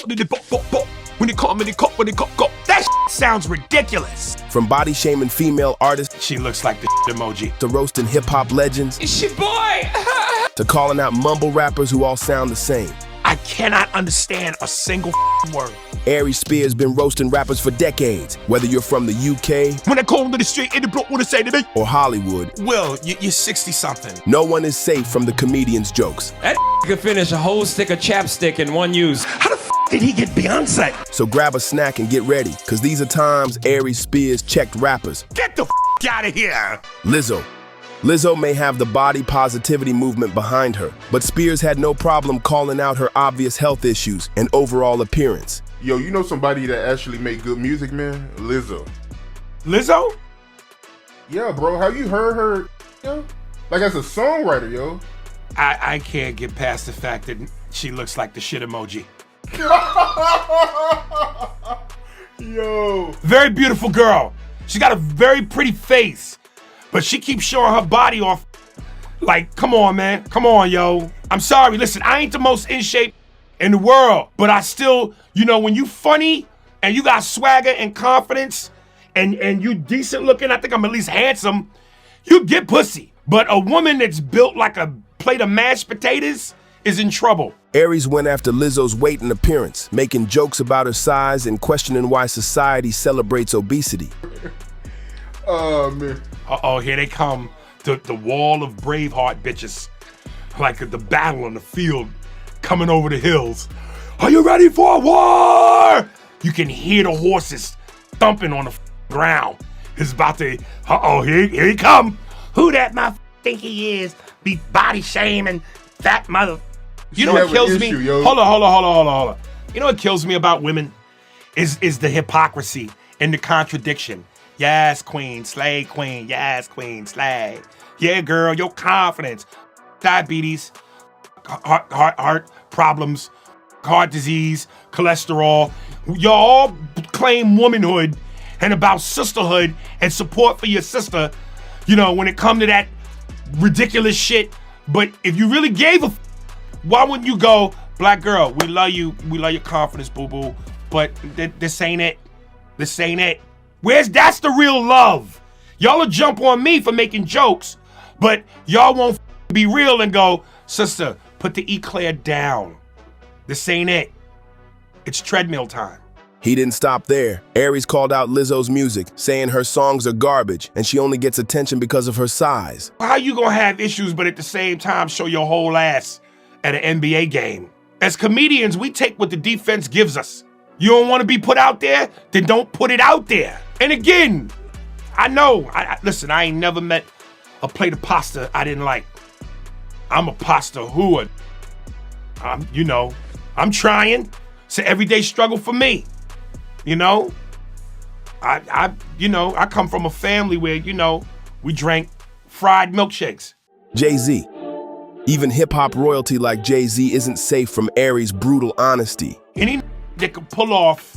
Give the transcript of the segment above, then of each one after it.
When it come, that sounds ridiculous. From body shaming female artists, she looks like the emoji, to roasting hip-hop legends, it's your boy, to calling out mumble rappers who all sound the same. I cannot understand a single word. Aries Spears been roasting rappers for decades, whether you're from the UK, when I call him to the street, in the block, what to say to me? Or Hollywood. Will, you're 60-something. No one is safe from the comedian's jokes. That could finish a whole stick of chapstick in one use. How the did he get Beyonce? So grab a snack and get ready, cause these are times Aries Spears checked rappers. Get the out of here. Lizzo may have the body positivity movement behind her, but Spears had no problem calling out her obvious health issues and overall appearance. Yo, you know somebody that actually make good music, man? Lizzo. Lizzo? Yeah, bro. Have you heard her? Yo? Like, as a songwriter, yo. I can't get past the fact that she looks like the shit emoji. Yo. Very beautiful girl. She's got a very pretty face. But she keeps showing her body off. Like, come on, man. Come on, yo. I'm sorry. Listen, I ain't the most in shape in the world. But I still, you know, when you funny and you got swagger and confidence and you decent looking, I think I'm at least handsome, you get pussy. But a woman that's built like a plate of mashed potatoes is in trouble. Aries went after Lizzo's weight and appearance, making jokes about her size and questioning why society celebrates obesity. Oh, man. Uh-oh, here they come. The wall of Braveheart bitches. Like the battle on the field coming over the hills. Are you ready for a war? You can hear the horses thumping on the ground. It's about to, uh-oh, here he come. Who that think he is? Be body shaming, fat mother. You know what kills me? Hold on. You know what kills me about women? Is the hypocrisy and the contradiction. Yes, queen, slay, queen. Yes, queen, slay. Yeah, girl, your confidence. Diabetes, heart problems, heart disease, cholesterol. Y'all claim womanhood and about sisterhood and support for your sister, you know, when it come to that ridiculous shit. But if you really gave a why wouldn't you go, black girl, we love you, we love your confidence, boo-boo, but this ain't it. This ain't it. That's the real love. Y'all will jump on me for making jokes, but y'all won't be real and go, sister, put the eclair down. This ain't it. It's treadmill time. He didn't stop there. Aries called out Lizzo's music, saying her songs are garbage and she only gets attention because of her size. How you gonna have issues but at the same time show your whole ass at an NBA game? As comedians, we take what the defense gives us. You don't want to be put out there? Then don't put it out there. And again, I know, listen, I ain't never met a plate of pasta I didn't like. I'm a pasta hooer. I'm trying. It's an everyday struggle for me. You know? I come from a family where, we drank fried milkshakes. Jay-Z. Even hip-hop royalty like Jay-Z isn't safe from Aries' brutal honesty. Any that could pull off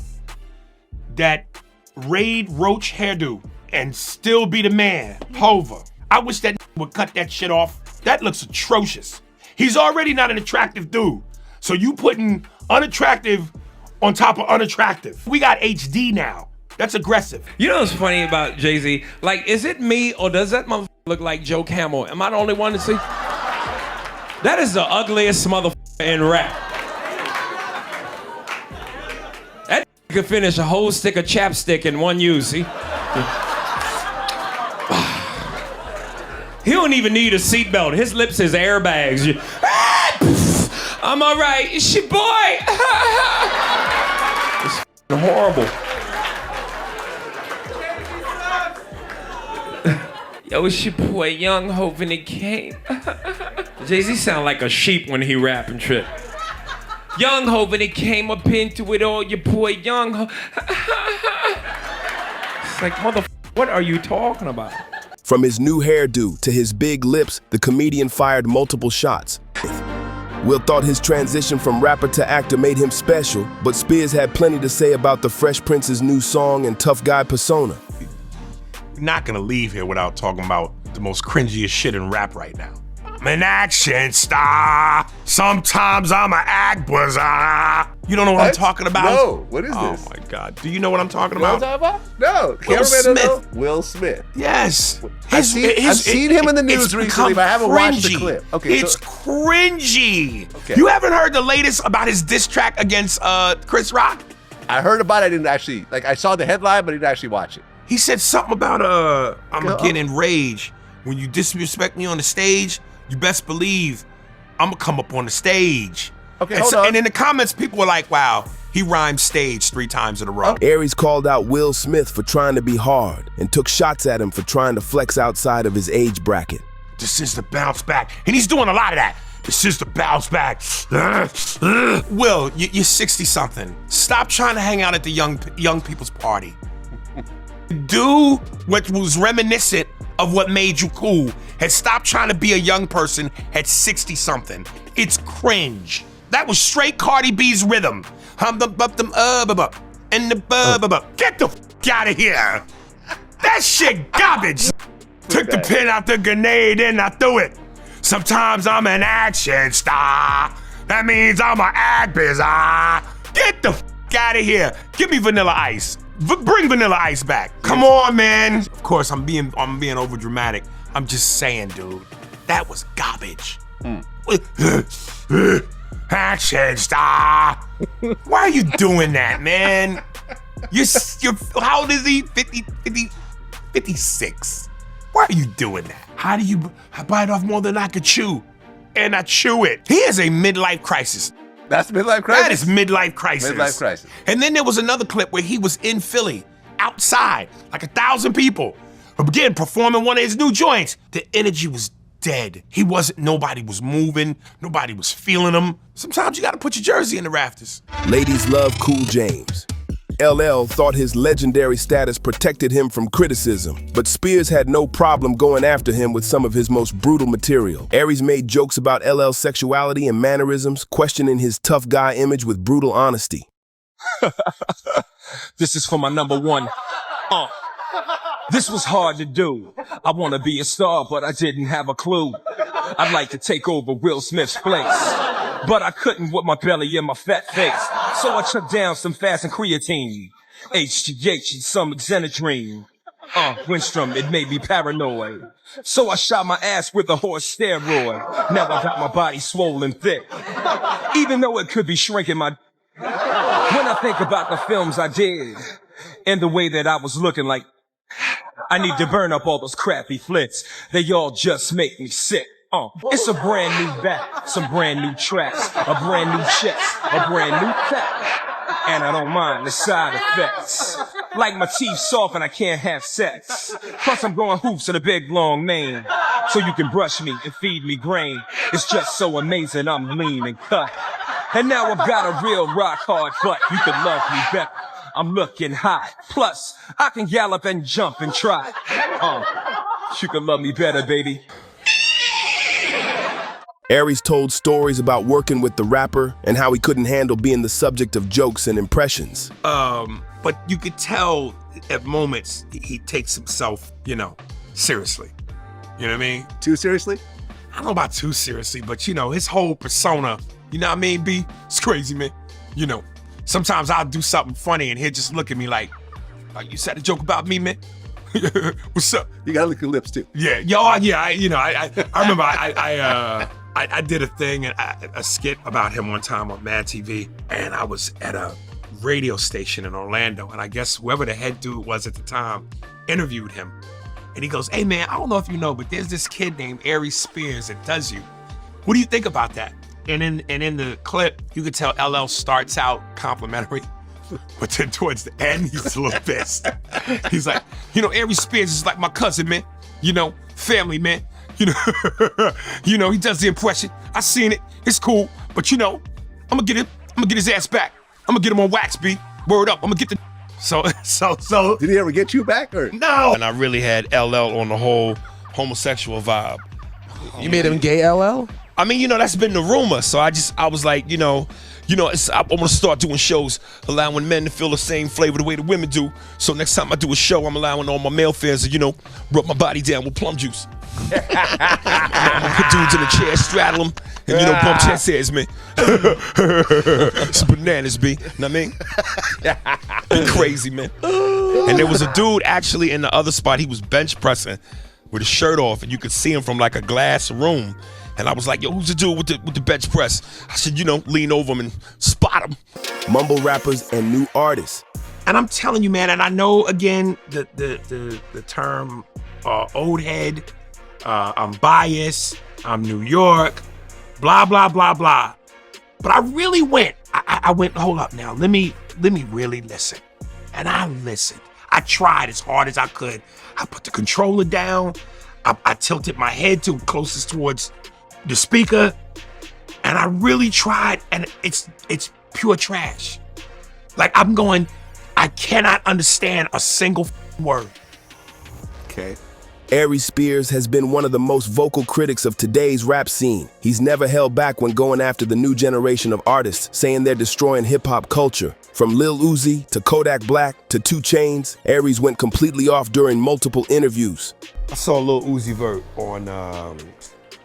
that Raid Roach hairdo and still be the man, Hover. I wish that would cut that shit off. That looks atrocious. He's already not an attractive dude. So you putting unattractive on top of unattractive. We got HD now. That's aggressive. You know what's funny about Jay-Z? Like, is it me or does that motherfucker look like Joe Camel? Am I the only one to see? That is the ugliest motherfucker in rap. That could finish a whole stick of chapstick in one use, see? He don't even need a seatbelt. His lips is airbags. I'm all right. It's your boy. It's horrible. Yo, it's your boy Young Hope and it came. Jay-Z sound like a sheep when he rap and trip. Young Hope and it came up into it all, your boy Young Hope. It's like, what are you talking about? From his new hairdo to his big lips, the comedian fired multiple shots. Will thought his transition from rapper to actor made him special, but Spears had plenty to say about the Fresh Prince's new song and tough guy persona. Not gonna leave here without talking about the most cringiest shit in rap right now. I'm an action star. Sometimes I'm an act bizarre. You don't know what I'm talking about? No. What is this? Oh my God. Do you know what I'm talking What about? am I talking about? No. Will Smith. Will Smith. Yes. I've seen him in the news it's recently, but I haven't watched the clip. Okay, it's cringy. Okay. You haven't heard the latest about his diss track against Chris Rock? I heard about it. I didn't actually, I saw the headline, but I didn't actually watch it. He said something about I'm gonna get enraged. When you disrespect me on the stage, you best believe I'm gonna come up on the stage. Okay, and hold on. And in the comments, people were like, wow, he rhymed stage 3 times in a row. Aries called out Will Smith for trying to be hard and took shots at him for trying to flex outside of his age bracket. This is the bounce back. And he's doing a lot of that. This is the bounce back. Will, you're 60-something. Stop trying to hang out at the young people's party. Do what was reminiscent of what made you cool. And stop trying to be a young person at 60-something. It's cringe. That was straight Cardi B's rhythm. And the Get the f out of here. That shit garbage. Took the pin out the grenade and I threw it. Sometimes I'm an action star. That means I'm an act bizarre. Get the f out of here. Give me Vanilla Ice. Bring Vanilla Ice back. Come on, man. Of course, I'm being over dramatic. I'm just saying, dude. That was garbage. Action star. Why are you doing that, man? You're how old is he? 56. Why are you doing that? How do you bite off more than I could chew? And I chew it. He has a midlife crisis. That's midlife crisis? That is midlife crisis. Midlife crisis. And then there was another clip where he was in Philly, outside, like 1,000 people. Again, performing one of his new joints. The energy was dead. Nobody was moving. Nobody was feeling him. Sometimes you gotta put your jersey in the rafters. Ladies love Cool James. LL thought his legendary status protected him from criticism, but Spears had no problem going after him with some of his most brutal material. Aries made jokes about LL's sexuality and mannerisms, questioning his tough guy image with brutal honesty. This is for my number one. This was hard to do. I want to be a star, but I didn't have a clue. I'd like to take over Will Smith's place, but I couldn't with my belly and my fat face. So I took down some fast and creatine, HGH and some Xenadrine. Winstrom, it made me paranoid. So I shot my ass with a horse steroid. Now I got my body swollen thick, even though it could be shrinking my... When I think about the films I did and the way that I was looking like, I need to burn up all those crappy flicks. They all just make me sick. It's a brand new back, some brand new tracks, a brand new chest, a brand new fat. And I don't mind the side effects. Like my teeth soft and I can't have sex. Plus I'm growing hoops in a big long mane. So you can brush me and feed me grain. It's just so amazing I'm lean and cut. And now I've got a real rock hard butt. You could love me better. I'm looking hot. Plus, I can gallop and jump and try. You can love me better, baby. Aries told stories about working with the rapper and how he couldn't handle being the subject of jokes and impressions. But you could tell at moments he takes himself, seriously. You know what I mean? Too seriously? I don't know about too seriously, but his whole persona, you know what I mean, B? It's crazy, man. Sometimes I'll do something funny and he'll just look at me like you said a joke about me, man? What's up? You gotta lick your lips too. Yeah, I remember I did a thing, a skit about him one time on Mad TV, and I was at a radio station in Orlando, and I guess whoever the head dude was at the time interviewed him. And he goes, hey man, I don't know if you know, but there's this kid named Aries Spears that does you. What do you think about that? And in the clip, you could tell LL starts out complimentary, but then towards the end, he's a little pissed. He's like, Aries Spears is like my cousin, man. Family, man. He does the impression. I seen it. It's cool. But I'm gonna get his ass back. I'm gonna get him on wax, B. Word up. I'm gonna get the So did he ever get you back or no? And I really had LL on the whole homosexual vibe. You made him gay, LL? I mean, that's been the rumor. So I was like, I want to start doing shows allowing men to feel the same flavor the way the women do. So next time I do a show, I'm allowing all my male fans to, rub my body down with plum juice. I'm gonna put dudes in the chair, straddle them, and bump chest heads, man. Some bananas, B. Know what I mean? Be crazy, man. And there was a dude actually in the other spot. He was bench pressing with his shirt off, and you could see him from like a glass room. And I was like, yo, who's the dude with the bench press? I said, lean over him and spot him. Mumble rappers and new artists. And I'm telling you, man, and I know, again, the term old head, I'm biased, I'm New York, blah, blah, blah, blah. But I really went, I went, hold up now, let me really listen. And I listened. I tried as hard as I could. I put the controller down. I tilted my head to closest towards the speaker. And I really tried, and it's pure trash. Like, I'm going, I cannot understand a single word. Okay. Aries Spears has been one of the most vocal critics of today's rap scene. He's never held back when going after the new generation of artists, saying they're destroying hip-hop culture. From Lil Uzi to Kodak Black to 2 Chainz, Aries went completely off during multiple interviews. I saw Lil Uzi Vert on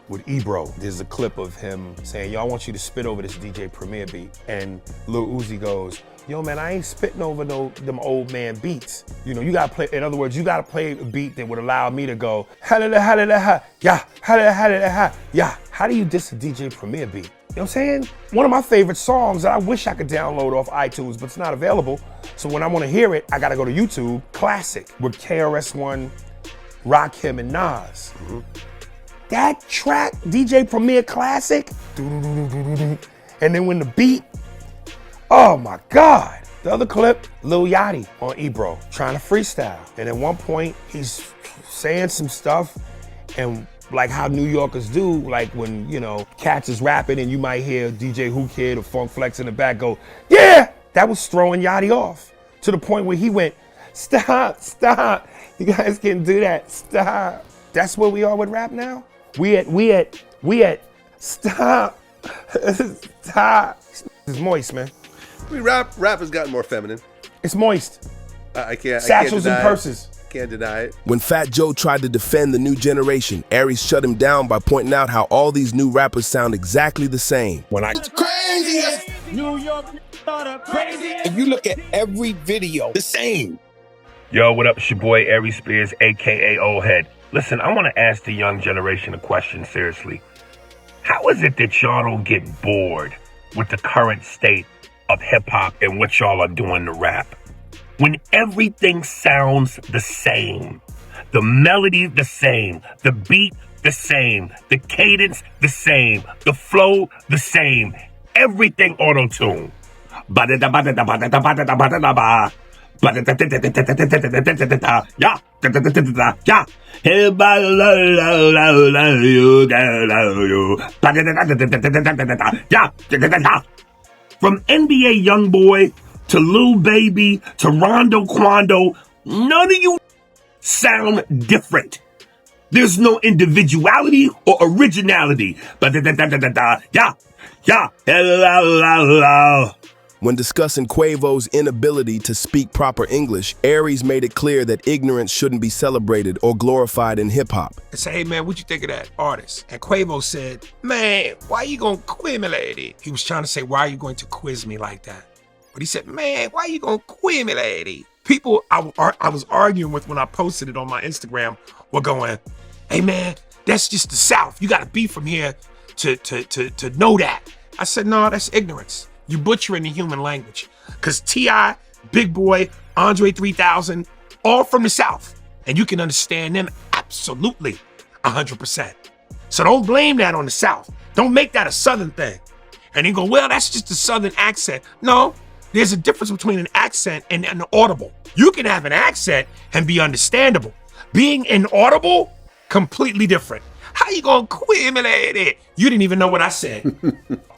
with Ebro. There's a clip of him saying, yo, I want you to spit over this DJ Premier beat. And Lil Uzi goes, yo, man, I ain't spitting over them old man beats. You gotta play, in other words, you gotta play a beat that would allow me to go, ha-da-da-ha-da-da-ha, yeah, ha-da-da-ha-da-da-ha, yeah. How do you diss a DJ Premier beat? You know what I'm saying? One of my favorite songs that I wish I could download off iTunes, but it's not available. So when I wanna hear it, I gotta go to YouTube, Classic, with KRS-One, Rakim, and Nas. Mm-hmm. That track, DJ Premier Classic, and then when the beat, oh my God. The other clip, Lil Yachty on Ebro, trying to freestyle. And at one point, he's saying some stuff, and like how New Yorkers do, like when, Cats is rapping and you might hear DJ Who Kid or Funk Flex in the back go, yeah! That was throwing Yachty off to the point where he went, stop, you guys can't do that, stop. That's where we are with rap now? We at, stop, stop. It's moist, man. I mean, rap has gotten more feminine. It's moist. I can't. Satchels and purses. Can't deny it. When Fat Joe tried to defend the new generation, Aries shut him down by pointing out how all these new rappers sound exactly the same. If you look at every video, the same. Yo, what up? It's your boy Aries Spears, aka Old Head. Listen, I want to ask the young generation a question seriously. How is it that y'all don't get bored with the current state of hip-hop and what y'all are doing to rap? When everything sounds the same, the melody the same, the beat the same, the cadence the same, the flow the same, everything auto-tune. Yeah. From NBA Youngboy to Lil Baby to Rondo Quando, none of you sound different. There's no individuality or originality. When discussing Quavo's inability to speak proper English, Aries made it clear that ignorance shouldn't be celebrated or glorified in hip-hop. I said, hey man, what you think of that artist? And Quavo said, man, why you gonna quiz me like that? He was trying to say, why are you going to quiz me like that? But he said, man, why you gonna quiz me like that? People I was arguing with when I posted it on my Instagram were going, hey man, that's just the South. You gotta be from here to know that. I said, no, that's ignorance. You butchering the human language. Because T.I., Big Boy, Andre 3000, all from the South. And you can understand them absolutely 100%. So don't blame that on the South. Don't make that a Southern thing. And you go, well, that's just a Southern accent. No, there's a difference between an accent and an audible. You can have an accent and be understandable. Being inaudible, completely different. How you gonna quimulate it? You didn't even know what I said.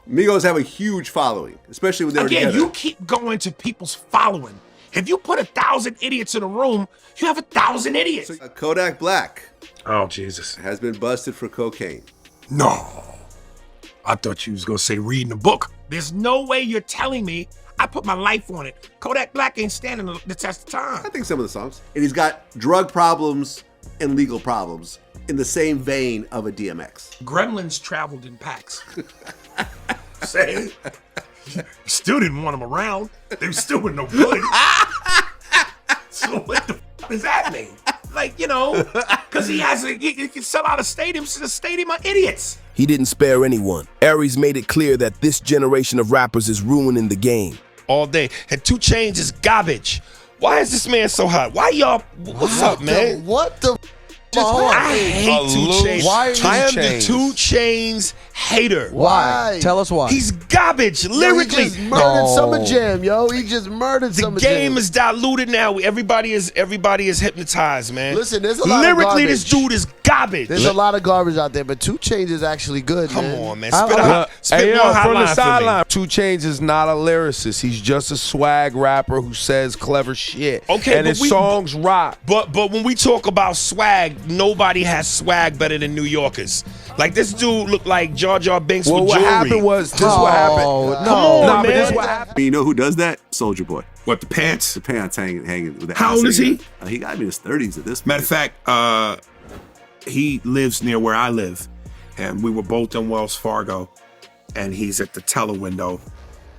Migos have a huge following, especially when they're together. Again, you keep going to people's following. If you put 1,000 idiots in a room, you have 1,000 idiots. So, Kodak Black. Oh, Jesus. Has been busted for cocaine. No. I thought you was gonna say reading a book. There's no way you're telling me I put my life on it. Kodak Black ain't standing the test of time. I think some of the songs. And he's got drug problems and legal problems in the same vein of a DMX? Gremlins traveled in packs. Say, still didn't want them around. They still were no good. So what the f does that mean? Like, you know, because he can sell out a stadium to the stadium of idiots. He didn't spare anyone. Aries made it clear that this generation of rappers is ruining the game. All day. And 2 Chainz is garbage. Why is this man so hot? Why y'all? What's up, man? What the? I hate 2 Chainz. Why I am the 2 Chainz hater. Why? Tell us why. He's garbage, lyrically. He just murdered Summer Jam, yo. He just murdered Summer Jam. The game is diluted now. Everybody is hypnotized, man. Listen, there's a lot lyrically, of garbage. this dude is garbage. There's a lot of garbage out there, but 2 Chainz is actually good, Come man. on, man. Spit Hey, one yo, from the hotline for me. sideline, 2 Chainz is not a lyricist. He's just a swag rapper who says clever shit. Okay, and but his songs rock. But when we talk about swag, nobody has swag better than New Yorkers. Like, this dude looked like Jar Jar Binks Well, with what jewelry. happened was, this what happened. Come on, Nah, man. but this what happened. You know who does that? Soulja Boy. What, the pants? The pants hanging with the How ass old is hanging. he? He got to be in his 30s at this point. Matter of fact, he lives near where I live, and we were both in Wells Fargo, and he's at the teller window,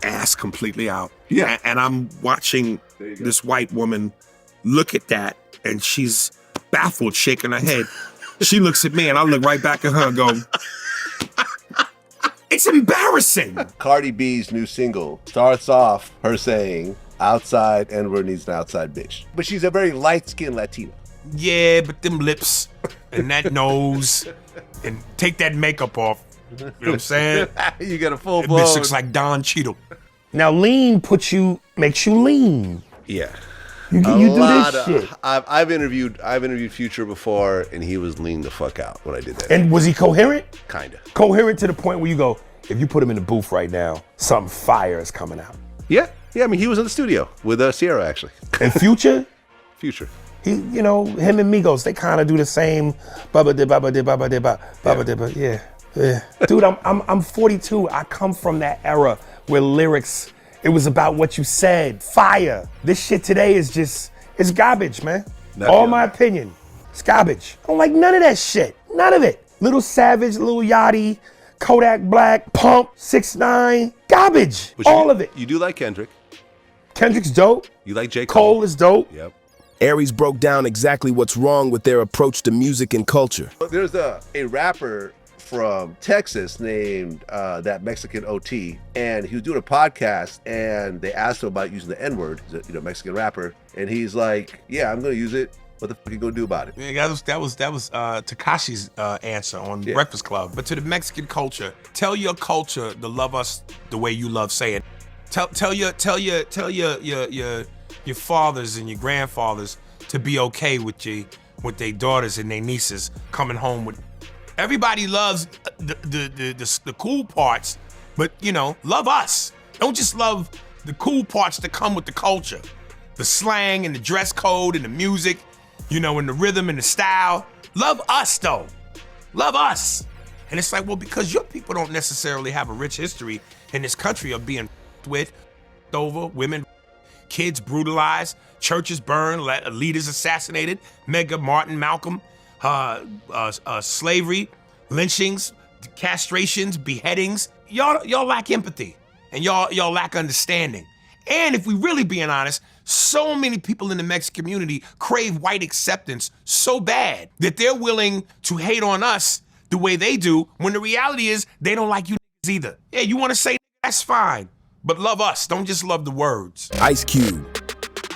ass completely out. Yeah. And I'm watching this white woman look at that, and she's baffled, shaking her head. She looks at me, and I look right back at her and go, it's embarrassing. Cardi B's new single starts off her saying, outside N-word needs an outside bitch. But she's a very light-skinned Latina. Yeah, but them lips and that nose, and take that makeup off. You know what I'm saying? You got a full That blown. bitch looks like Don Cheadle. Now, lean makes you lean. Yeah. You do this shit. I've interviewed Future before, and he was lean the fuck out when I did that. And was he coherent? Kinda. Coherent to the point where you go, if you put him in the booth right now, something fire is coming out. Yeah. I mean, he was in the studio with Sierra, actually. And Future? Future. He, you know, him and Migos, they kind of do the same. Yeah. Dude, I'm 42. I come from that era where lyrics, it was about what you said. Fire. This shit today is just, it's garbage, man. All my opinion. It's garbage. I don't like none of that shit. None of it. Little Savage, Lil Yachty, Kodak Black, Pump, 6ix9ine. Garbage. All of it. You do like Kendrick. Kendrick's dope. You like J. Cole. Cole is dope. Yep. Aries broke down exactly what's wrong with their approach to music and culture. There's a rapper from Texas named that Mexican OT, and he was doing a podcast, and they asked him about using the N-word. He's a Mexican rapper, and he's like, "Yeah, I'm gonna use it. What the fuck you gonna do about it?" Yeah, that was Tekashi's answer on Breakfast Club. But to the Mexican culture, tell your culture to love us the way you love saying. Tell your fathers and your grandfathers to be okay with their daughters and their nieces coming home with. Everybody loves the cool parts, but you know, love us. Don't just love the cool parts that come with the culture, the slang and the dress code and the music, you know, and the rhythm and the style. Love us though, love us. And it's like, well, because your people don't necessarily have a rich history in this country of being with, over, women, kids brutalized, churches burned, leaders assassinated, Martin, Malcolm, slavery, lynchings, castrations, beheadings. Y'all lack empathy, and y'all lack understanding. And if we really being honest, so many people in the Mexican community crave white acceptance so bad that they're willing to hate on us the way they do, when the reality is they don't like you either. Yeah, you want to say that's fine, but love us. Don't just love the words. Ice Cube.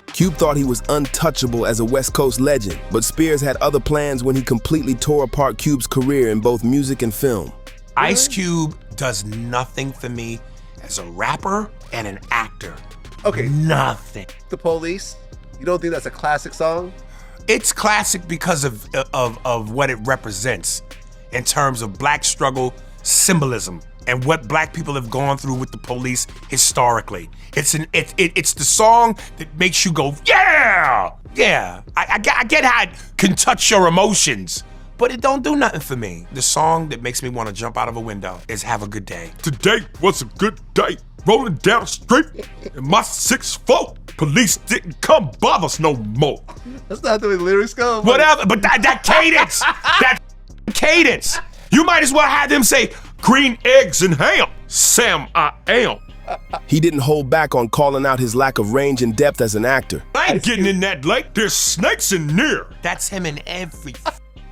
Cube thought he was untouchable as a West Coast legend, but Spears had other plans when he completely tore apart Cube's career in both music and film. Ice Cube does nothing for me as a rapper and an actor. Okay. Nothing. The Police. You don't think that's a classic song? It's classic because of what it represents in terms of black struggle symbolism and what black people have gone through with the police historically. It's the song that makes you go, yeah, yeah. I get how it can touch your emotions, but it don't do nothing for me. The song that makes me want to jump out of a window is Have a Good Day. Today was a good day. Rolling down the street in my 6'4". Police didn't come bother us no more. That's not the way the lyrics go. Whatever, but that cadence, that cadence. You might as well have them say, green eggs and ham. Sam, I am. He didn't hold back on calling out his lack of range and depth as an actor. I ain't getting in that lake. There's snakes in there. That's him in every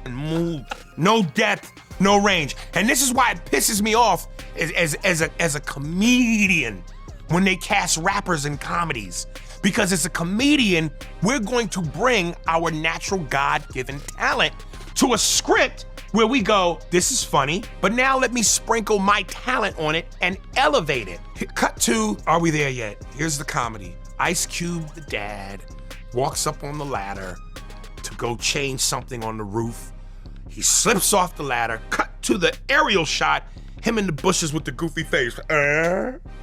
move. No depth, no range. And this is why it pisses me off as a comedian when they cast rappers in comedies. Because as a comedian, we're going to bring our natural God-given talent to a script where we go, this is funny, but now let me sprinkle my talent on it and elevate it. Cut to, are we there yet? Here's the comedy. Ice Cube, the dad, walks up on the ladder to go change something on the roof. He slips off the ladder, cut to the aerial shot, him in the bushes with the goofy face.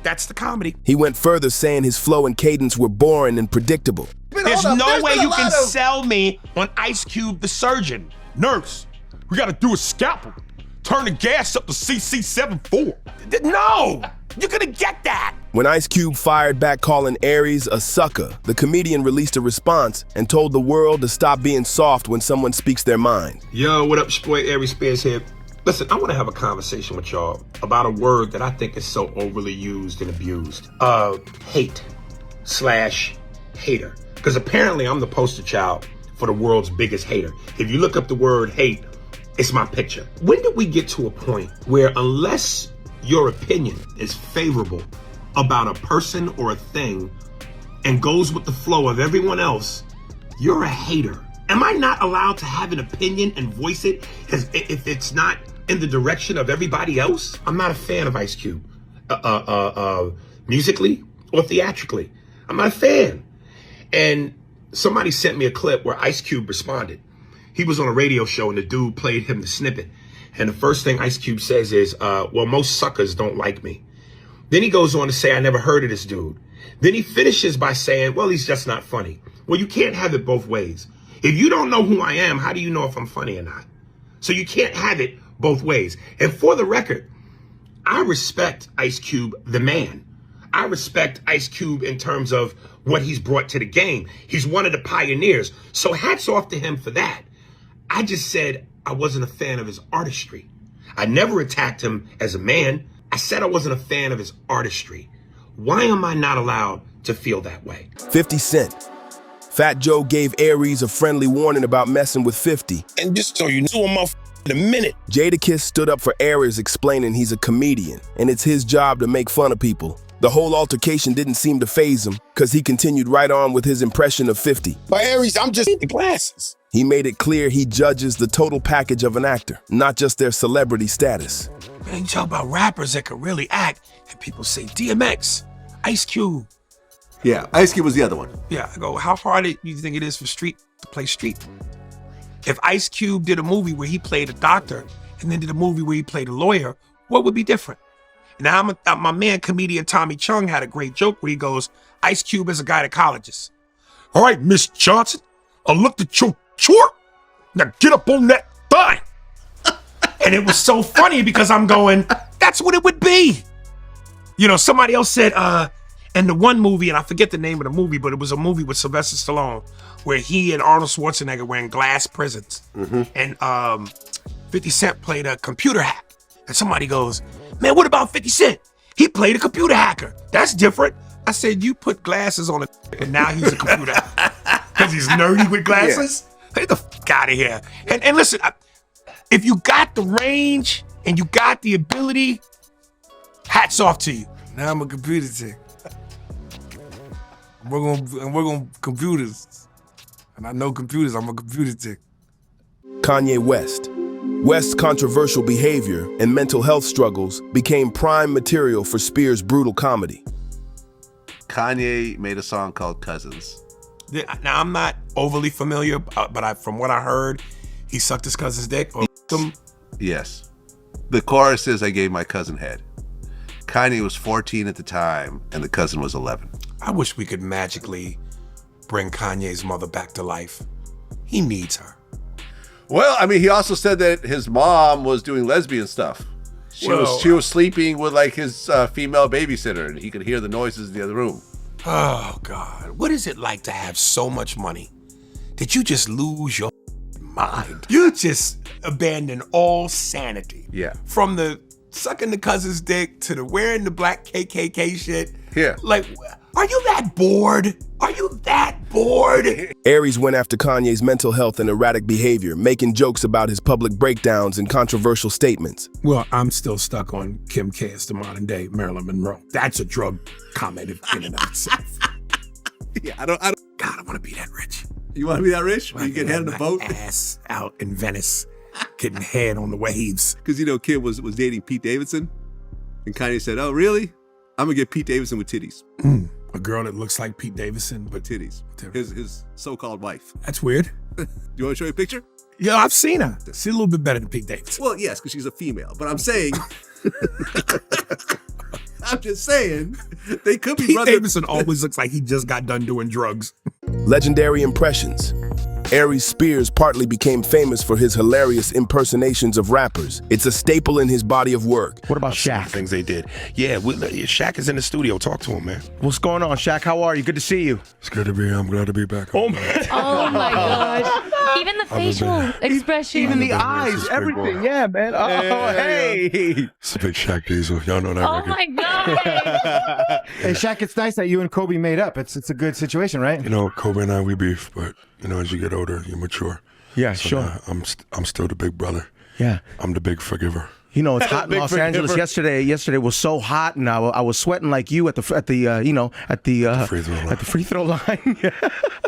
That's the comedy. He went further saying his flow and cadence were boring and predictable. There's no way you can sell me on Ice Cube the surgeon. Nurse, we gotta do a scalpel. Turn the gas up to CC74. No, you're gonna get that. When Ice Cube fired back calling Aries a sucker, the comedian released a response and told the world to stop being soft when someone speaks their mind. Yo, what up, it's your boy Aries Spears here. Listen, I want to have a conversation with y'all about a word that I think is so overly used and abused. Hate/hater. Because apparently I'm the poster child for the world's biggest hater. If you look up the word hate, it's my picture. When did we get to a point where unless your opinion is favorable about a person or a thing and goes with the flow of everyone else, you're a hater? Am I not allowed to have an opinion and voice it if it's not in the direction of everybody else? I'm not a fan of Ice Cube, musically or theatrically. I'm not a fan. And somebody sent me a clip where Ice Cube responded. He was on a radio show and the dude played him the snippet. And the first thing Ice Cube says is, well, most suckers don't like me. Then he goes on to say, I never heard of this dude. Then he finishes by saying, well, he's just not funny. Well, you can't have it both ways. If you don't know who I am, how do you know if I'm funny or not? So you can't have it both ways. And for the record, I respect Ice Cube, the man. I respect Ice Cube in terms of what he's brought to the game. He's one of the pioneers. So hats off to him for that. I just said I wasn't a fan of his artistry. I never attacked him as a man. I said I wasn't a fan of his artistry. Why am I not allowed to feel that way? 50 Cent. Fat Joe gave Aries a friendly warning about messing with 50. And just so you know, I'm in a minute. Jadakiss stood up for Aries, explaining he's a comedian and it's his job to make fun of people. The whole altercation didn't seem to faze him because he continued right on with his impression of 50. By Aries, I'm just in the glasses. He made it clear he judges the total package of an actor, not just their celebrity status. Man, you talk about rappers that can really act, and people say DMX, Ice Cube. Yeah, Ice Cube was the other one. Yeah, I go, how hard do you think it is for Street to play Street? If Ice Cube did a movie where he played a doctor and then did a movie where he played a lawyer, what would be different? Now, my man, comedian Tommy Chung had a great joke where he goes, Ice Cube is a guy to colleges. All right, Miss Johnson, I looked at your chart. Now get up on that thigh. And it was so funny because I'm going, that's what it would be. You know, somebody else said, and the one movie, and I forget the name of the movie, but it was a movie with Sylvester Stallone where he and Arnold Schwarzenegger were in glass prisons. And 50 Cent played a computer hack. And somebody goes, man, what about 50 Cent? He played a computer hacker. That's different. I said, you put glasses on it, and now he's a computer hacker. Because he's nerdy with glasses? Yeah. Get the fuck out of here. And listen, if you got the range and you got the ability, hats off to you. Now I'm a computer tech. I'm working on computers. And I know computers, I'm a computer tech. Kanye West. West's controversial behavior and mental health struggles became prime material for Spears' brutal comedy. Kanye made a song called Cousins. Now, I'm not overly familiar, but from what I heard, he sucked his cousin's dick or him. Yes. The chorus is, I gave my cousin head. Kanye was 14 at the time, and the cousin was 11. I wish we could magically bring Kanye's mother back to life. He needs her. Well, I mean, he also said that his mom was doing lesbian stuff. She was sleeping with like his female babysitter, and he could hear the noises in the other room. Oh God, what is it like to have so much money that you just lose your mind. You just abandon all sanity. Yeah. From the sucking the cousin's dick to the wearing the black KKK shit. Yeah. Like, are you that bored? Are you that bored? Aries went after Kanye's mental health and erratic behavior, making jokes about his public breakdowns and controversial statements. Well, I'm still stuck on Kim K as the modern day Marilyn Monroe. That's a drug comment in and of itself. Yeah, I don't. God, I want to be that rich. You want to be that rich? When you get head on the boat? Ass out in Venice, getting head on the waves. Because, Kim was dating Pete Davidson. And Kanye said, oh, really? I'm going to get Pete Davidson with titties. A girl that looks like Pete Davidson, but titties. His so-called wife. That's weird. You want to show you a picture? Yeah, I've seen her. She's a little bit better than Pete Davidson. Well, yes, because she's a female. But I'm saying... I'm just saying, they could be Pete brothers. Davidson always looks like he just got done doing drugs. Legendary impressions. Aries Spears partly became famous for his hilarious impersonations of rappers. It's a staple in his body of work. What about Shaq? Things they did. Yeah, Shaq is in the studio. Talk to him, man. What's going on, Shaq? How are you? Good to see you. It's good to be here. I'm glad to be back. Oh my gosh. Even the facial expression. Even the eyes, everything. Yeah, man. Oh, hey. It's a big Shaq Diesel. Y'all know that Oh my God. Hey, Shaq, it's nice that you and Kobe made up. It's a good situation, right? Kobe and I, we beef, but, as you get older, you mature. Yeah, so sure. I'm still the big brother. Yeah. I'm the big forgiver. It's hot in Los Angeles. Yesterday was so hot, and I was sweating like you at the free throw line.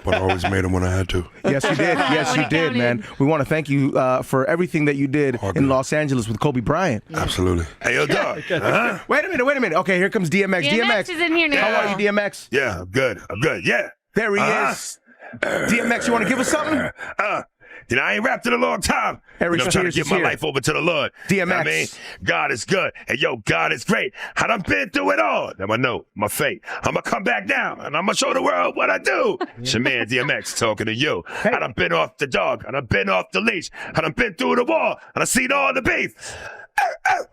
But I always made them when I had to. Yes, you did. Yes, you did, man. We want to thank you for everything that you did in Los Angeles with Kobe Bryant. Absolutely. Hey, yo, dog. Wait a minute. Okay, here comes DMX. DMX is in here now. How are you, DMX? Yeah, I'm good. Yeah. There he is. DMX, you want to give us something? I ain't rapped in a long time. Aries I'm trying to Spears give my is here. life over to the Lord. DMX. God is good. And God is great. I done been through it all. Now I know my fate. I'm going to come back down and I'm going to show the world what I do. It's your man DMX talking to you. I done been off the dog. I done been off the leash. I done been through the wall. And I seen all the beef.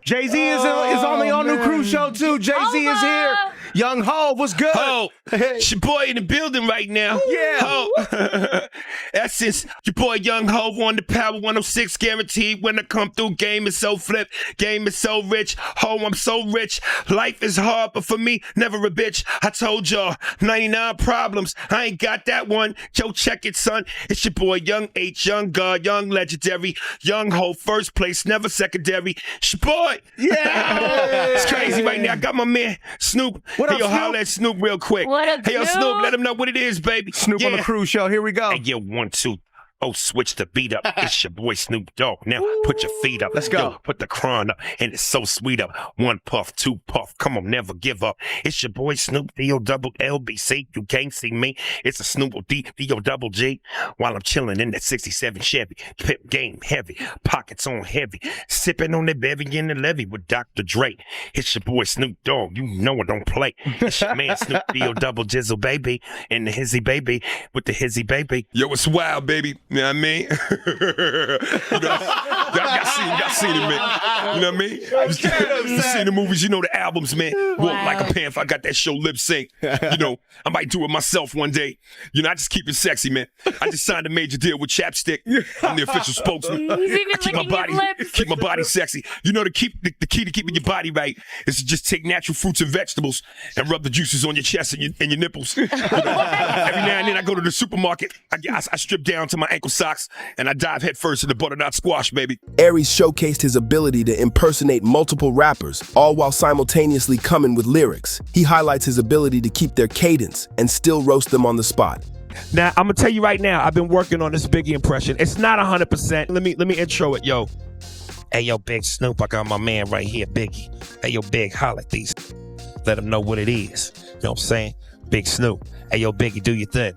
Jay-Z is on the all-new Crew show, too. Jay-Z is here. Young Ho, what's good? Ho, it's your boy in the building right now. Yeah. Ho. Essence, your boy Young Ho on the Power 106, guaranteed when I come through. Game is so flip, game is so rich. Ho, I'm so rich. Life is hard, but for me, never a bitch. I told y'all, 99 problems. I ain't got that one. Yo, check it, son. It's your boy Young H, Young God, Young Legendary. Young Ho, first place, never secondary. It's your boy. Yeah. It's crazy right now. I got my man Snoop. What up, hey, yo, Snoop? holla at Snoop real quick. What up, hey, yo, Snoop? Snoop, let him know what it is, baby. Snoop on the Crew show. Here we go. Hey, yo, 1, 2. Oh, switch the beat up. It's your boy Snoop Dogg. Now, put your feet up. Let's go. Yo, put the crown up. And it's so sweet up. 1 puff, 2 puff. Come on, never give up. It's your boy Snoop D-O-double-L-B-C. You can't see me. It's a Snoop D-O-double-G. While I'm chilling in that 67 Chevy. Pip game heavy. Pockets on heavy. Sipping on that bevy in the levee with Dr. Dre. It's your boy Snoop Dogg. You know I don't play. It's your man Snoop D-O-double-Jizzle, baby. And the Hizzy baby with the Hizzy baby. Yo, it's wild, baby. You know what I mean? y'all seen it, man. You know what I mean? You seen the movies, you know the albums, man. Walk like a panther. I got that show lip sync. I might do it myself one day. I just keep it sexy, man. I just signed a major deal with Chapstick. I'm the official spokesman. He's even I keep my licking body, his lips. keep my body sexy. The key to keeping your body right is to just take natural fruits and vegetables and rub the juices on your chest and your nipples. Every now and then I go to the supermarket. I strip down to my ankle socks and I dive headfirst in the butternut squash, baby. Aries showcased his ability to impersonate multiple rappers, all while simultaneously coming with lyrics. He highlights his ability to keep their cadence and still roast them on the spot. Now, I'm going to tell you right now, I've been working on this Biggie impression. It's not 100%. Let me intro it, yo. Hey, yo, Big Snoop, I got my man right here, Biggie. Hey, yo, Big, holla at these. Let them know what it is. You know what I'm saying? Big Snoop. Hey, yo, Biggie, do your thing.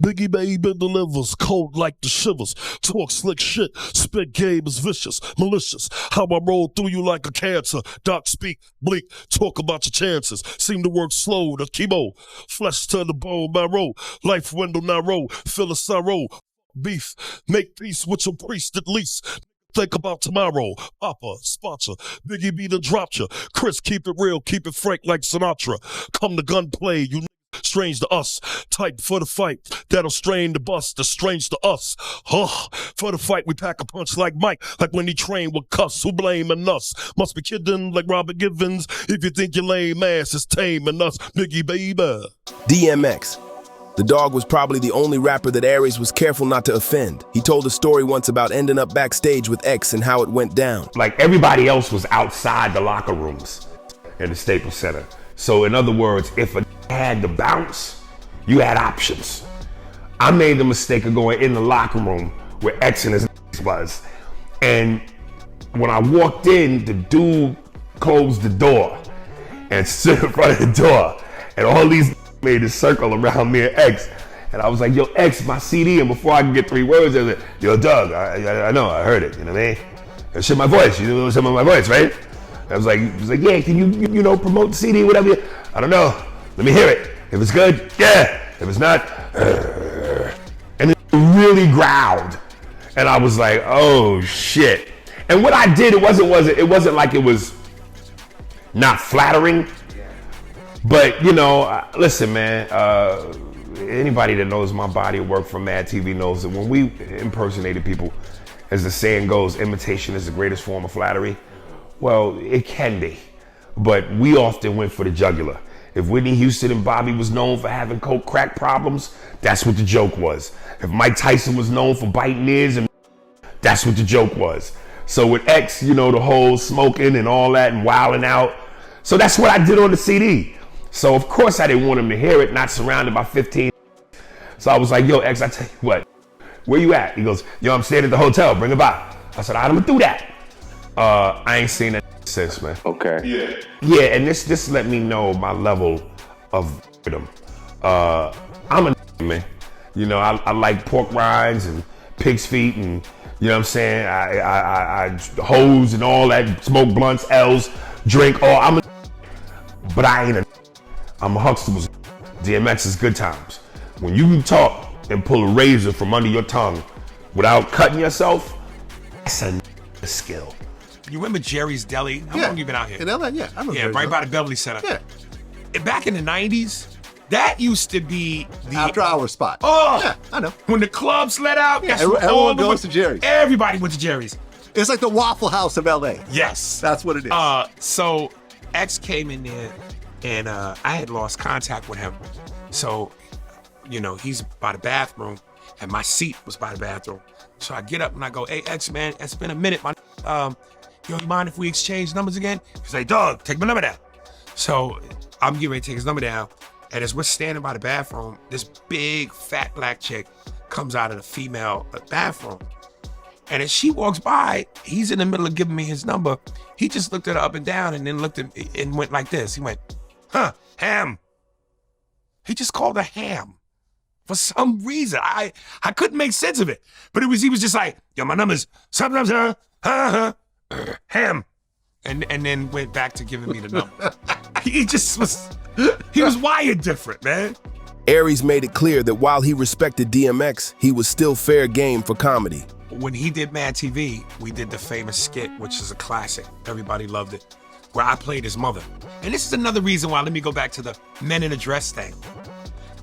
Biggie baby delivers cold like the shivers. Talk slick shit, spit game is vicious, malicious. How I roll through you like a cancer. Doc speak bleak, talk about your chances. Seem to work slow, the chemo. Flesh to the bone, marrow. Life window narrow, feel a sorrow. Beef, make peace with your priest at least. Think about tomorrow. Papa, sponsor. Biggie be the dropped ya. Chris, keep it real, keep it frank like Sinatra. Come to gunplay, you strange to us. Type for the fight, that'll strain the bus, the strange to us. For the fight, we pack a punch like Mike, like when he trained with cuss, who blaming us? Must be kidding like Robert Givens, if you think your lame ass is taming us, Biggie baby. DMX. The dog was probably the only rapper that Aries was careful not to offend. He told a story once about ending up backstage with X and how it went down. Like everybody else was outside the locker rooms in the Staples Center. So in other words, if a had to bounce, you had options. I made the mistake of going in the locker room where X and his was. And when I walked in, the dude closed the door and stood in front of the door. And all these made a circle around me and X. And I was like, yo, X, my CD. And before I could get 3 words, I was like, yo, Doug, I know, I heard it. You know what I mean? It's my voice. You know some of my voice, right? I was like, yeah, can you know, promote the CD, whatever? I don't know. Let me hear it. If it's good, yeah. If it's not, and it really growled. And I was like, oh shit. And what I did, it wasn't like it was not flattering. But, you know, listen, man, anybody that knows my body of work from Mad TV knows that when we impersonated people, as the saying goes, imitation is the greatest form of flattery. Well, it can be, but we often went for the jugular. If Whitney Houston and Bobby was known for having coke crack problems, that's what the joke was. If Mike Tyson was known for biting ears, and that's what the joke was. So with X, you know, the whole smoking and all that and wilding out. So that's what I did on the CD. So of course I didn't want him to hear it, not surrounded by 15. So I was like, yo, X, I tell you what, where you at? He goes, yo, I'm staying at the hotel, bring it by. I said, all right, I'm gonna do that. I ain't seen that since, man. Okay. Yeah, and this let me know my level of freedom. I'm a man. You know, I like pork rinds and pig's feet and, you know what I'm saying? I hose and all that, smoke blunts, L's, drink, all. But I ain't a. I'm a Huxtable's. DMX is good times. When you can talk and pull a razor from under your tongue without cutting yourself, that's a skill. You remember Jerry's Deli? How long you been out here? In LA, yeah. I know Yeah, right by the Beverly Center. Yeah. Back in the 90s, that used to be the after-hour spot. Oh, yeah, I know. When the clubs let out, Yeah, everyone goes to Jerry's. Everybody went to Jerry's. It's like the Waffle House of LA. Yes. That's what it is. So X came in there and I had lost contact with him. So, you know, he's by the bathroom and my seat was by the bathroom. So I get up and I go, hey, X, man, it's been a minute. Yo, you mind if we exchange numbers again? He's like, Doug, take my number down. So I'm getting ready to take his number down. And as we're standing by the bathroom, this big, fat black chick comes out of the female bathroom. And as she walks by, he's in the middle of giving me his number. He just looked at her up and down and then looked at me and went like this. He went, huh, ham. He just called her ham. For some reason, I couldn't make sense of it. But he was just like, yo, my number's sometimes, ham. And then went back to giving me the number. He was wired different, man. Aries made it clear that while he respected DMX, he was still fair game for comedy. When he did Mad TV, we did the famous skit, which is a classic. Everybody loved it, where I played his mother. And this is another reason why, let me go back to the men in a dress thing.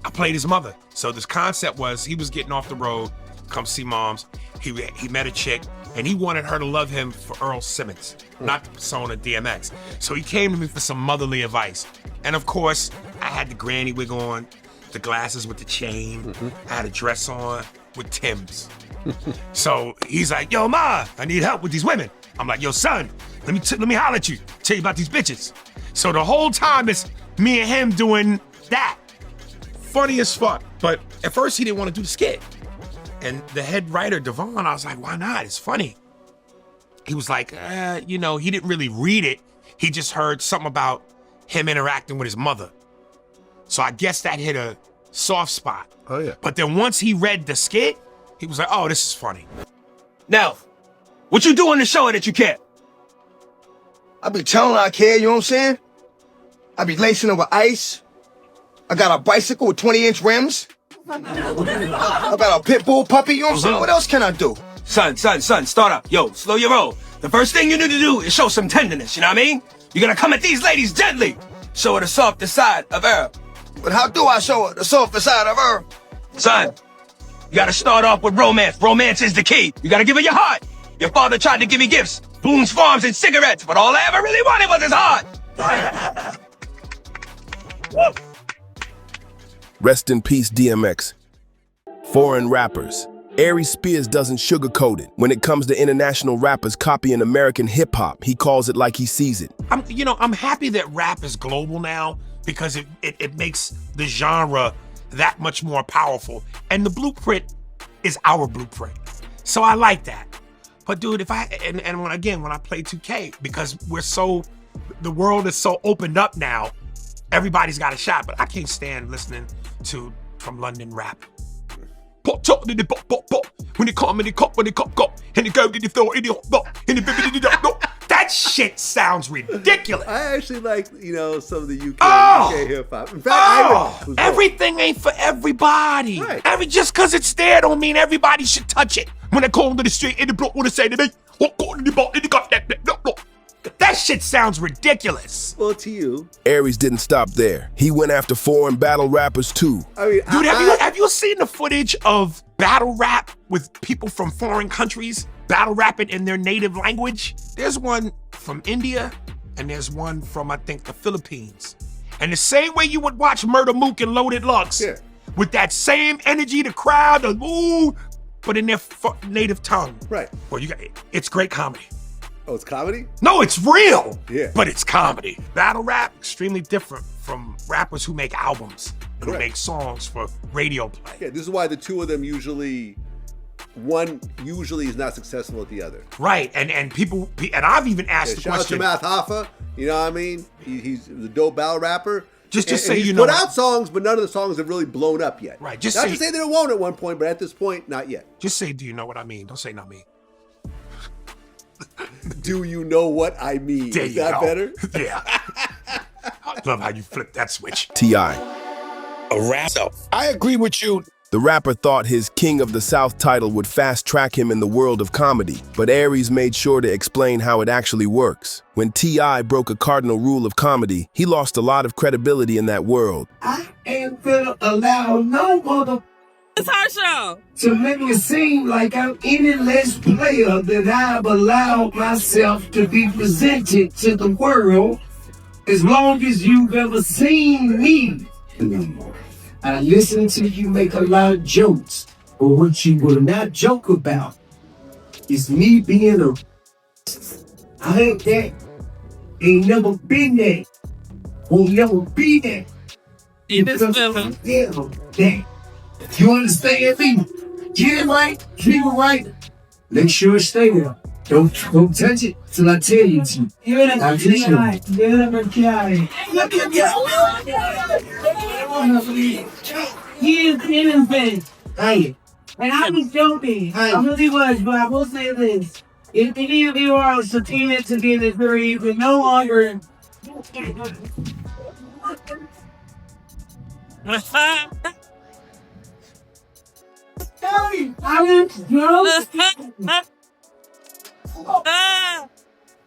I played his mother. So this concept was he was getting off the road, come see moms. He met a chick and he wanted her to love him for Earl Simmons, not the persona DMX. So he came to me for some motherly advice. And of course, I had the granny wig on, the glasses with the chain. I had a dress on with Tim's. So he's like, yo, Ma, I need help with these women. I'm like, yo, son, let me holler at you, tell you about these bitches. So the whole time it's me and him doing that. Funny as fuck. But at first he didn't want to do the skit. And the head writer, Devon, I was like, why not? It's funny. He was like, you know, he didn't really read it. He just heard something about him interacting with his mother. So I guess that hit a soft spot. Oh, yeah. But then once he read the skit, he was like, oh, this is funny. Now, what you do on the show that you care? I be telling her I care, you know what I'm saying? I be lacing her with ice. I got a bicycle with 20-inch rims. I got a pit bull puppy, you know what I'm saying? What else can I do? Son, start up. Yo, slow your roll. The first thing you need to do is show some tenderness, you know what I mean? You're gonna come at these ladies gently. Show her the softer side of her. But how do I show her the softer side of her? Son, you gotta start off with romance. Romance is the key. You gotta give her your heart. Your father tried to give me gifts, Boone's Farms and cigarettes, but all I ever really wanted was his heart. Rest in peace, DMX. Foreign rappers. Aries Spears doesn't sugarcoat it. When it comes to international rappers copying American hip-hop, he calls it like he sees it. I'm happy that rap is global now because it makes the genre that much more powerful. And the blueprint is our blueprint. So I like that. But dude, when I play 2K, because the world is so opened up now, everybody's got a shot, but I can't stand listening to from London rap. When they come, when they go, and they go, did they throw in the that shit sounds ridiculous. I actually like, some of the UK hip hop. In fact, everything ain't for everybody. Right. Just because it's there don't mean everybody should touch it. When they call to the street in the block, what they say to me? That shit sounds ridiculous. Well, to you. Aries didn't stop there. He went after foreign battle rappers too. Dude, have you seen the footage of battle rap with people from foreign countries battle rapping in their native language? There's one from India and there's one from, I think, the Philippines. And the same way you would watch Murder Mook and Loaded Lux, with that same energy, the crowd, but in their native tongue. Right. Well, it's great comedy. Oh, it's comedy? No, it's real. Yeah. But it's comedy. Battle rap, extremely different from rappers who make albums, who make songs for radio play. Yeah, this is why the two of them one usually is not successful at the other. Right, and I've even asked the shout question. Shout out to Math Hoffa, you know what I mean? He's a dope battle rapper. Just say, he's put out songs, but none of the songs have really blown up yet. Right, not to say they won't at one point, but at this point, not yet. Just say, do you know what I mean? Don't say not me. Do you know what I mean? There Is that better? Yeah. I love how you flip that switch. T.I. A rap. I agree with you. The rapper thought his King of the South title would fast-track him in the world of comedy, but Aries made sure to explain how it actually works. When T.I. broke a cardinal rule of comedy, he lost a lot of credibility in that world. I ain't gonna allow no mother to make it seem like I'm any less player than I've allowed myself to be presented to the world as long as you've ever seen me. I listen to you make a lot of jokes, but what you will not joke about is me being a I ain't that, ain't never been that, will never be that. Because I'm that. You understand me? Get it right, keep it right. Make sure it stay there. Don't touch it till I tell you to. Look at He is innocent. Hey. And I was joking. I really was, but I will say this. If any of you are subpoenaed to be in this jury, you can no longer.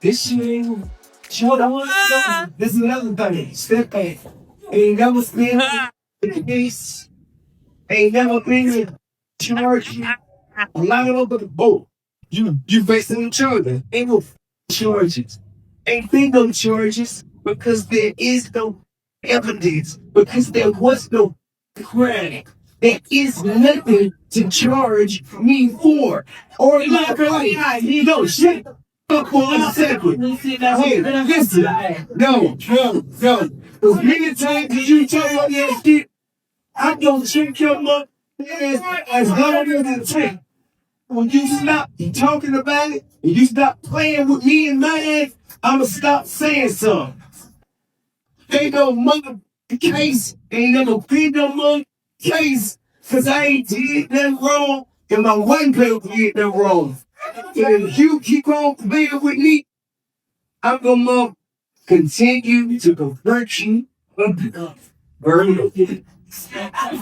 This shit ain't short on. This is another thing. Step back. Ain't never been in the case. Ain't never been in charge. Lying over the boat. You facing charges. Ain't no charges. Ain't been no charges because there is no evidence. Because there was no crime. There is nothing to charge me for. Or not really. No shit. Fuck on a second. Hey, listen. No. As many times as you tell me that shit, I'm gonna check your mother as long as it takes. When you stop talking about it, and you stop playing with me and my ass, I'ma stop saying something. Ain't no mother case, ain't never been no mother case, cause I ain't did nothing wrong, and my wife ain't did nothing wrong. And if you keep on playing with me, I'm gonna continue to convert you up. Burn it. I'm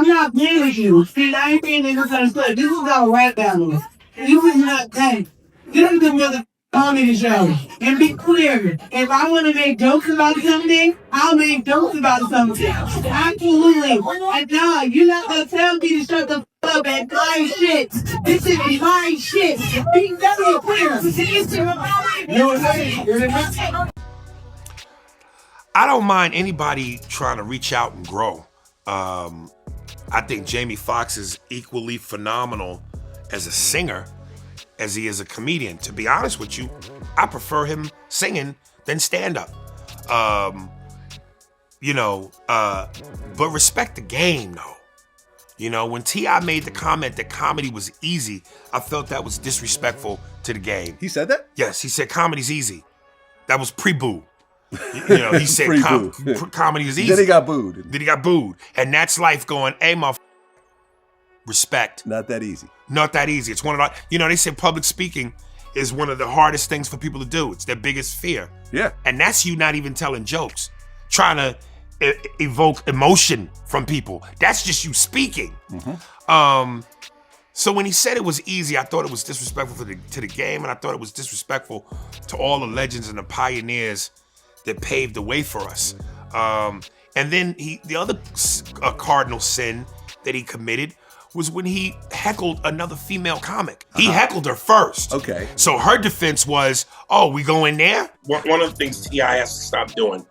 not playing with you. See, I ain't being misunderstood. This is our rap battle. You is not that. This is the mother comedy show. And be clear, if I want to make jokes about something, I'll make jokes about something. Absolutely. And no, you're not going to tell me to shut the f up and my shit. This is my shit. Be very clear. I don't mind anybody trying to reach out and grow. I think Jamie Foxx is equally phenomenal as a singer as he is a comedian. To be honest with you, I prefer him singing than stand-up. But respect the game, though. You know, when T.I. made the comment that comedy was easy, I felt that was disrespectful to the game. He said that? Yes, he said comedy's easy. That was pre-boo. You know, he said comedy is easy. Then he got booed. And that's life going, hey, respect. Not that easy. Not that easy. It's one of the, they say public speaking is one of the hardest things for people to do. It's their biggest fear. Yeah. And that's you not even telling jokes, trying to evoke emotion from people. That's just you speaking. So when he said it was easy, I thought it was disrespectful to the game, and I thought it was disrespectful to all the legends and the pioneers that paved the way for us. And then the other cardinal sin that he committed was when he heckled another female comic. He heckled her first. Okay. So her defense was, we go in there? One of the things T.I. has to stop doing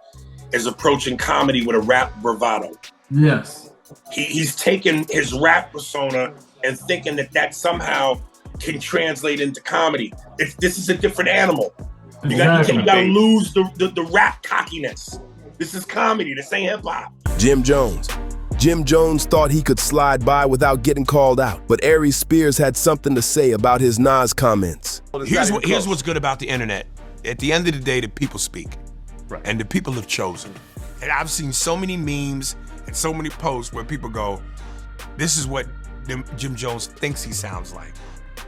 is approaching comedy with a rap bravado. Yes. He's taken his rap persona and thinking that somehow can translate into comedy. This is a different animal. You gotta lose the rap cockiness. This is comedy, this ain't hip hop. Jim Jones thought he could slide by without getting called out, but Aries Spears had something to say about his Nas comments. Here's what's good about the internet. At the end of the day, the people speak. Right. And the people have chosen. And I've seen so many memes and so many posts where people go, this is what Jim Jones thinks he sounds like.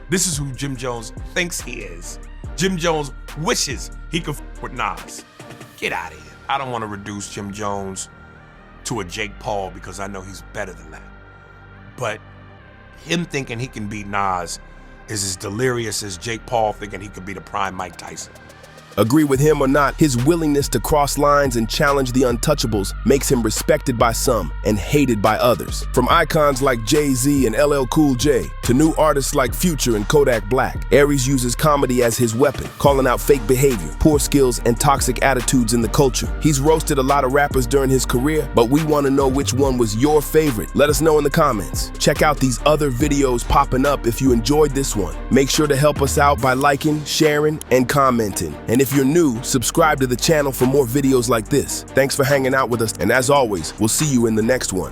This is who Jim Jones thinks he is. Jim Jones wishes he could with Nas. Get out of here. I don't want to reduce Jim Jones to a Jake Paul because I know he's better than that. But him thinking he can beat Nas is as delirious as Jake Paul thinking he could beat a prime Mike Tyson. Agree with him or not, his willingness to cross lines and challenge the untouchables makes him respected by some and hated by others. From icons like Jay-Z and LL Cool J to new artists like Future and Kodak Black, Aries uses comedy as his weapon, calling out fake behavior, poor skills, and toxic attitudes in the culture. He's roasted a lot of rappers during his career, but we want to know which one was your favorite. Let us know in the comments. Check out these other videos popping up if you enjoyed this one. Make sure to help us out by liking, sharing, and commenting. And if you're new, subscribe to the channel for more videos like this. Thanks for hanging out with us, and as always, we'll see you in the next one.